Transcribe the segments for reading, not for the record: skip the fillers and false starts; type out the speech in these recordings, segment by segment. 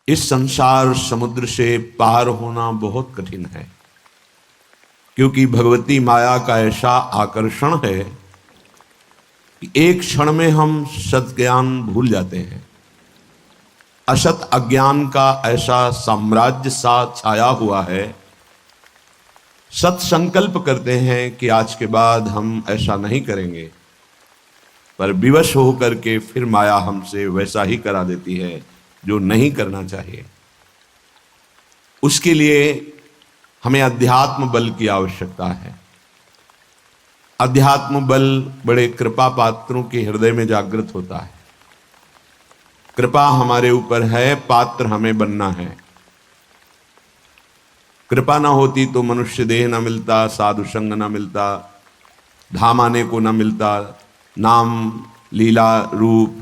इस संसार समुद्र से पार होना बहुत कठिन है, क्योंकि भगवती माया का ऐसा आकर्षण है कि एक क्षण में हम सत ज्ञान भूल जाते हैं। असत अज्ञान का ऐसा साम्राज्य सा छाया हुआ है। सत संकल्प करते हैं कि आज के बाद हम ऐसा नहीं करेंगे, पर विवश होकर के फिर माया हमसे वैसा ही करा देती है जो नहीं करना चाहिए। उसके लिए हमें अध्यात्म बल की आवश्यकता है। अध्यात्म बल बड़े कृपा पात्रों के हृदय में जागृत होता है। कृपा हमारे ऊपर है, पात्र हमें बनना है। कृपा ना होती तो मनुष्य देह ना मिलता, साधु संग ना मिलता, धाम आने को ना मिलता, नाम लीला रूप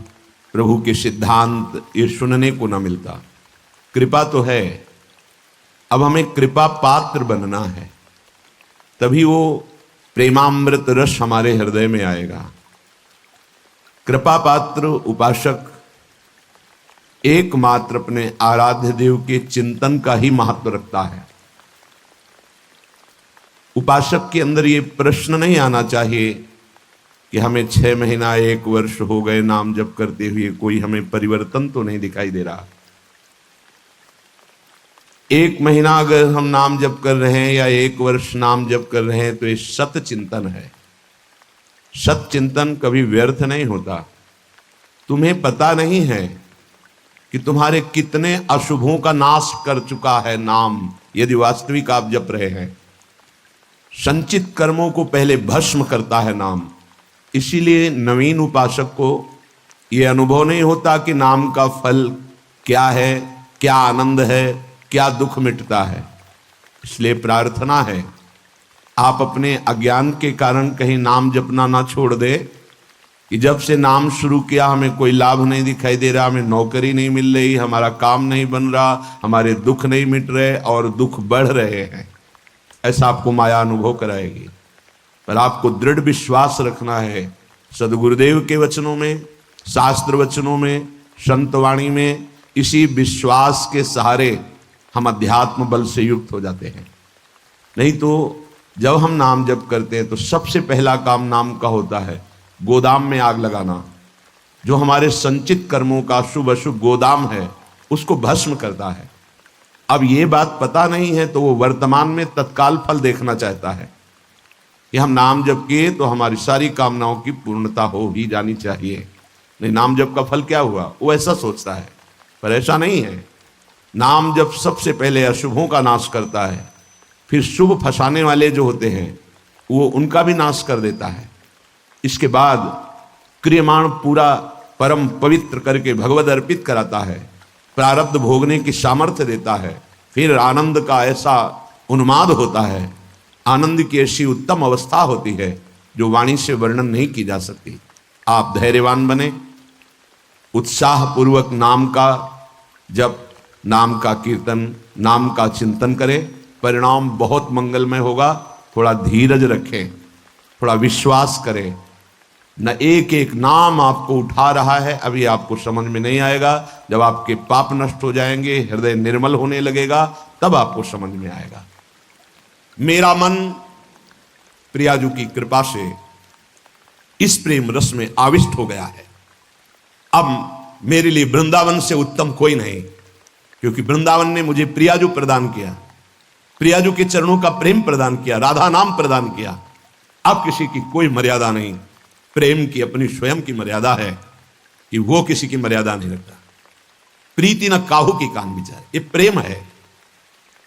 प्रभु के सिद्धांत ये सुनने को ना मिलता। कृपा तो है, अब हमें कृपा पात्र बनना है, तभी वो प्रेमामृत रस हमारे हृदय में आएगा। कृपा पात्र उपासक एकमात्र अपने आराध्य देव के चिंतन का ही महत्व रखता है। उपासक के अंदर ये प्रश्न नहीं आना चाहिए कि हमें 6 महीना 1 वर्ष हो गए नाम जप करते हुए, कोई हमें परिवर्तन तो नहीं दिखाई दे रहा। 1 महीना अगर हम नाम जप कर रहे हैं या 1 वर्ष नाम जप कर रहे हैं तो ये सत चिंतन है। सत चिंतन कभी व्यर्थ नहीं होता। तुम्हें पता नहीं है कि तुम्हारे कितने अशुभों का नाश कर चुका है नाम, यदि वास्तविक आप जप रहे हैं। संचित कर्मों को पहले भस्म करता है नाम। इसीलिए नवीन उपासक को यह अनुभव नहीं होता कि नाम का फल क्या है, क्या आनंद है, क्या दुख मिटता है। इसलिए प्रार्थना है आप अपने अज्ञान के कारण कहीं नाम जपना ना छोड़ दे कि जब से नाम शुरू किया हमें कोई लाभ नहीं दिखाई दे रहा, हमें नौकरी नहीं मिल रही, हमारा काम नहीं बन रहा, हमारे दुख नहीं मिट रहे और दुख बढ़ रहे हैं। ऐसा आपको माया अनुभव कराएगी। पर आपको दृढ़ विश्वास रखना है सदगुरुदेव के वचनों में, शास्त्र वचनों में, संतवाणी में। इसी विश्वास के सहारे हम अध्यात्म बल से युक्त हो जाते हैं। नहीं तो जब हम नाम जप करते हैं तो सबसे पहला काम नाम का होता है गोदाम में आग लगाना। जो हमारे संचित कर्मों का शुभ अशुभ गोदाम है उसको भस्म करता है। अब ये बात पता नहीं है तो वो वर्तमान में तत्काल फल देखना चाहता है कि हम नाम जप किए तो हमारी सारी कामनाओं की पूर्णता हो ही जानी चाहिए। नहीं, नाम जप का फल क्या हुआ, वो ऐसा सोचता है। पर ऐसा नहीं है। नाम जप सबसे पहले अशुभों का नाश करता है, फिर शुभ फंसाने वाले जो होते हैं वो उनका भी नाश कर देता है। इसके बाद क्रियमाण पूरा परम पवित्र करके भगवद अर्पित कराता है, प्रारब्ध भोगने की सामर्थ्य देता है। फिर आनंद का ऐसा उन्माद होता है, आनंद की ऐसी उत्तम अवस्था होती है जो वाणी से वर्णन नहीं की जा सकती। आप धैर्यवान बने, उत्साह पूर्वक नाम का जप, नाम का कीर्तन, नाम का चिंतन करें। परिणाम बहुत मंगलमय होगा। थोड़ा धीरज रखें, थोड़ा विश्वास करें। न एक एक नाम आपको उठा रहा है, अभी आपको समझ में नहीं आएगा। जब आपके पाप नष्ट हो जाएंगे, हृदय निर्मल होने लगेगा, तब आपको समझ में आएगा। मेरा मन प्रियाजू की कृपा से इस प्रेम रस में आविष्ट हो गया है। अब मेरे लिए वृंदावन से उत्तम कोई नहीं, क्योंकि वृंदावन ने मुझे प्रियाजू प्रदान किया, प्रियाजू के चरणों का प्रेम प्रदान किया, राधा नाम प्रदान किया। अब किसी की कोई मर्यादा नहीं। प्रेम की अपनी स्वयं की मर्यादा है कि वो किसी की मर्यादा नहीं रखता। प्रीति न काहू की कान विचार, ये प्रेम है।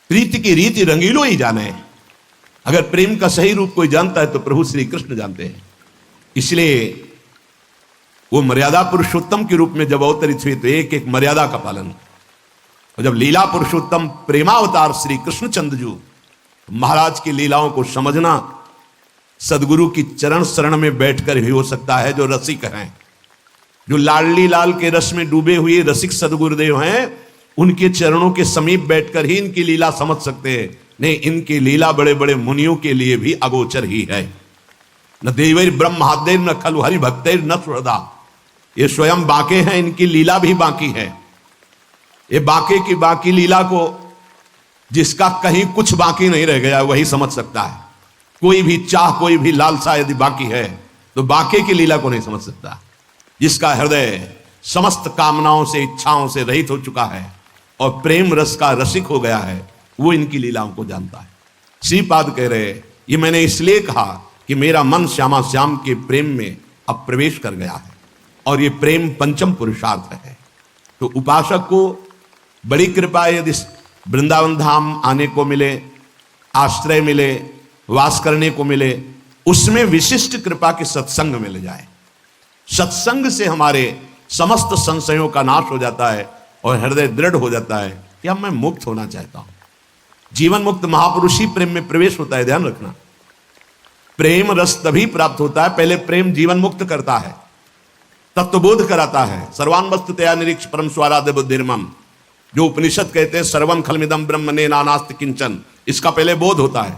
प्रीति की रीति रंगीलो ही जाने। अगर प्रेम का सही रूप कोई जानता है तो प्रभु श्री कृष्ण जानते हैं। इसलिए वो मर्यादा पुरुषोत्तम के रूप में जब अवतरित हुए तो एक एक मर्यादा का पालन। और जब लीला पुरुषोत्तम प्रेमावतार श्री कृष्णचंद्र जी, महाराज की लीलाओं को समझना सदगुरु की चरण शरण में बैठकर ही हो सकता है। जो रसिक हैं, जो लाडली लाल के रस में डूबे हुए रसिक सदगुरुदेव हैं, उनके चरणों के समीप बैठकर ही इनकी लीला समझ सकते हैं। नहीं, इनकी लीला बड़े बड़े मुनियों के लिए भी अगोचर ही है। न देवैर ब्रह्मादेर न खलु हरि भक्तैर न सुहृदा, ये स्वयं बाके हैं, इनकी लीला भी बाकी है। ये बाकी की बाकी लीला को जिसका कहीं कुछ बाकी नहीं रह गया वही समझ सकता है। कोई भी चाह, कोई भी लालसा यदि बाकी है तो बाकी की लीला को नहीं समझ सकता। जिसका हृदय समस्त कामनाओं से, इच्छाओं से रहित हो चुका है और प्रेम रस का रसिक हो गया है, वो इनकी लीलाओं को जानता है। श्रीपाद कह रहे, ये मैंने इसलिए कहा कि मेरा मन श्यामा श्याम के प्रेम में अब प्रवेश कर गया है और ये प्रेम पंचम पुरुषार्थ है। तो उपासक को बड़ी कृपा यदि वृंदावन धाम आने को मिले, आश्रय मिले, वास करने को मिले, उसमें विशिष्ट कृपा के सत्संग मिल जाए। सत्संग से हमारे समस्त संशयों का नाश हो जाता है और हृदय दृढ़ हो जाता है कि अब मैं मुक्त होना चाहता हूं। जीवन मुक्त महापुरुष ही प्रेम में प्रवेश होता है, ध्यान रखना। प्रेम रस तभी प्राप्त होता है, पहले प्रेम जीवन मुक्त करता है, तत्वबोध कराता है। सर्वान वस्तु तया निरीक्ष परम स्वाराध्य बुद्धिर्मम, जो उपनिषद कहते हैं सर्वम खलमिदम ब्रह्मणे नानास्ति किंचन, इसका पहले बोध होता है,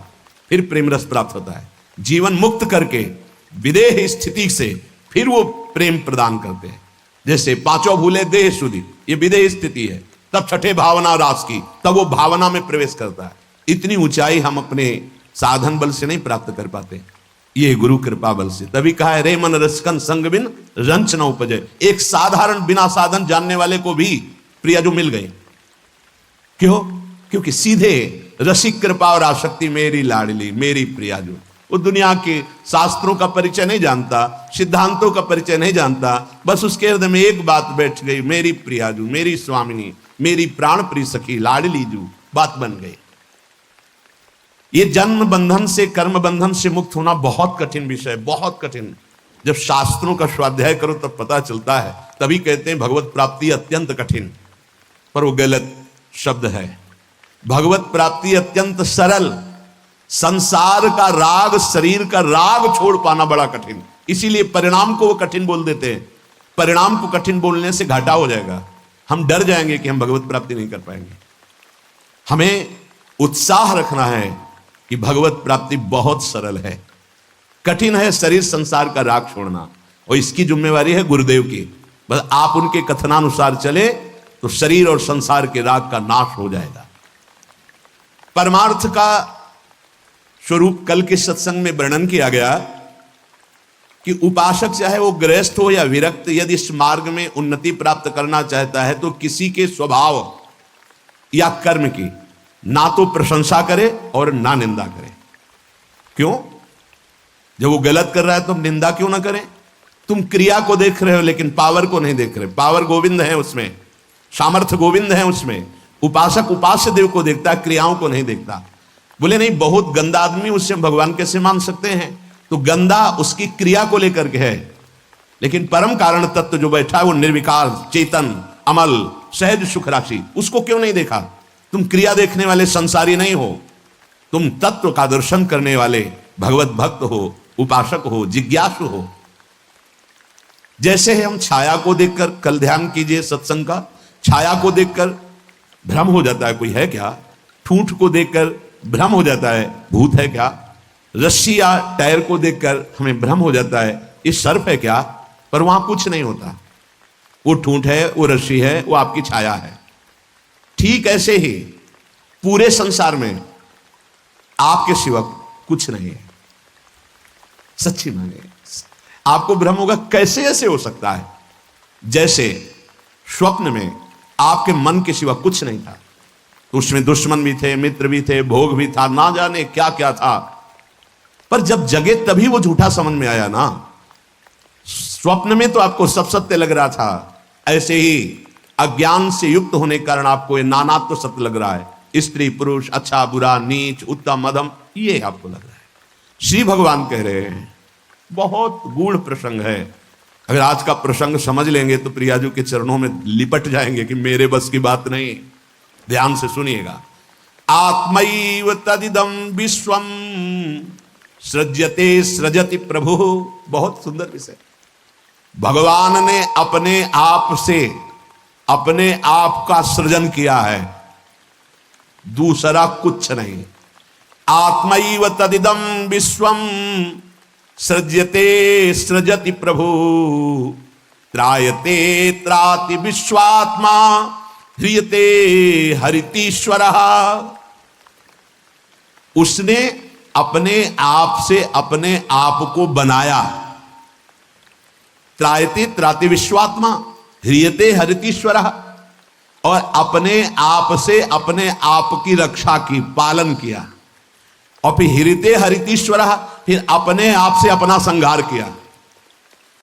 फिर प्रेम रस प्राप्त होता है। जीवन मुक्त करके विदेह स्थिति से फिर वो प्रेम प्रदान करते हैं। जैसे पांचों भूले देह शुद्धि, ये विदेह स्थिति है, तब छठे भावना रास की, तब वो भावना में प्रवेश करता है। इतनी ऊंचाई हम अपने साधन बल से नहीं प्राप्त कर पाते, ये गुरु कृपा बल से। तभी कहा है रे मन रसकन संग बिन रंच न उपजे। एक साधारण बिना साधन जानने वाले को भी प्रियाजू मिल गए। क्यों? क्योंकि सीधे रसिक कृपा और आसक्ति मेरी लाडली मेरी प्रियाजू। वो दुनिया के शास्त्रों का परिचय नहीं जानता, सिद्धांतों का परिचय नहीं जानता, बस उसके हृदय में एक बात बैठ गई, मेरी प्रियाजू, मेरी स्वामिनी, मेरी प्राण प्रिय सखी लाडली जू, बात बन गई। ये जन्म बंधन से, कर्म बंधन से मुक्त होना बहुत कठिन विषय, बहुत कठिन। जब शास्त्रों का स्वाध्याय करो तब पता चलता है। तभी कहते हैं भगवत प्राप्ति अत्यंत कठिन, पर वो गलत शब्द है। भगवत प्राप्ति अत्यंत सरल। संसार का राग, शरीर का राग छोड़ पाना बड़ा कठिन, इसीलिए परिणाम को वो कठिन बोल देते हैं। परिणाम को कठिन बोलने से घाटा हो जाएगा, हम डर जाएंगे कि हम भगवत प्राप्ति नहीं कर पाएंगे। हमें उत्साह रखना है कि भगवत प्राप्ति बहुत सरल है, कठिन है शरीर संसार का राग छोड़ना, और इसकी जिम्मेवारी है गुरुदेव की। बस आप उनके कथनानुसार चले तो शरीर और संसार के राग का नाश हो जाएगा। परमार्थ का स्वरूप कल के सत्संग में वर्णन किया गया कि उपासक चाहे वो गृहस्थ हो या विरक्त, यदि इस मार्ग में उन्नति प्राप्त करना चाहता है तो किसी के स्वभाव या कर्म की ना तो प्रशंसा करे और ना निंदा करे। क्यों? जब वो गलत कर रहा है तो तुम निंदा क्यों ना करें? तुम क्रिया को देख रहे हो लेकिन पावर को नहीं देख रहे। पावर गोविंद है उसमें, सामर्थ्य गोविंद है उसमें। उपासक उपास्य देव को देखता है, क्रियाओं को नहीं देखता। बोले नहीं, बहुत गंदा आदमी, उससे हम भगवान कैसे मान सकते हैं? तो गंदा उसकी क्रिया को लेकर के है, लेकिन परम कारण तत्व जो बैठा है वो निर्विकार, चेतन, अमल, सहज सुख राशि, उसको क्यों नहीं देखा? तुम क्रिया देखने वाले संसारी नहीं हो, तुम तत्व का दर्शन करने वाले भगवत भक्त हो, उपासक हो, जिज्ञासु हो। जैसे हम छाया को देखकर, कल ध्यान कीजिए सत्संग का, छाया को देखकर भ्रम हो जाता है कोई है क्या, ठूंठ को देखकर भ्रम हो जाता है भूत है क्या, रस्सी या टायर को देखकर हमें भ्रम हो जाता है ये सर्प है क्या, पर वहां कुछ नहीं होता। वो ठूंठ है, वो रस्सी है, वो आपकी छाया है। ठीक ऐसे ही पूरे संसार में आपके सिवा कुछ नहीं है। सच्ची माने आपको भ्रम होगा, कैसे ऐसे हो सकता है? जैसे स्वप्न में आपके मन के सिवा कुछ नहीं था, तो उसमें दुश्मन भी थे, मित्र भी थे, भोग भी था, ना जाने क्या क्या था, पर जब जगे तभी वो झूठा समझ में आया ना। स्वप्न में तो आपको सब सत्य लग रहा था, ऐसे ही अज्ञान से युक्त होने के कारण आपको ये नानात्व तो सत्य लग रहा है। स्त्री पुरुष, अच्छा बुरा, नीच उत्तम मध्यम, ये आपको लग रहा है। श्री भगवान कह रहे हैं बहुत गूढ़ प्रसंग है। अगर आज का प्रसंग समझ लेंगे तो प्रियाजू के चरणों में लिपट जाएंगे कि मेरे बस की बात नहीं। ध्यान से सुनिएगा। आत्मैव तदिदं विश्वम सृज्यते सृजति प्रभु। बहुत सुंदर विषय। भगवान ने अपने आप से अपने आप का सृजन किया है, दूसरा कुछ नहीं। आत्मैव तदिदं विश्वम सृज्यते सृजति प्रभु त्रायते त्राति विश्वात्मा ह्रियते हरितीश्वर, उसने अपने आप से अपने आप को बनाया। त्रायते त्राति विश्वात्मा, ह्रियते हरितीश्वर, और अपने आप से अपने आप की रक्षा की, पालन किया। और फिर ह्रियते हरितीश्वर, फिर अपने आप से अपना संहार किया।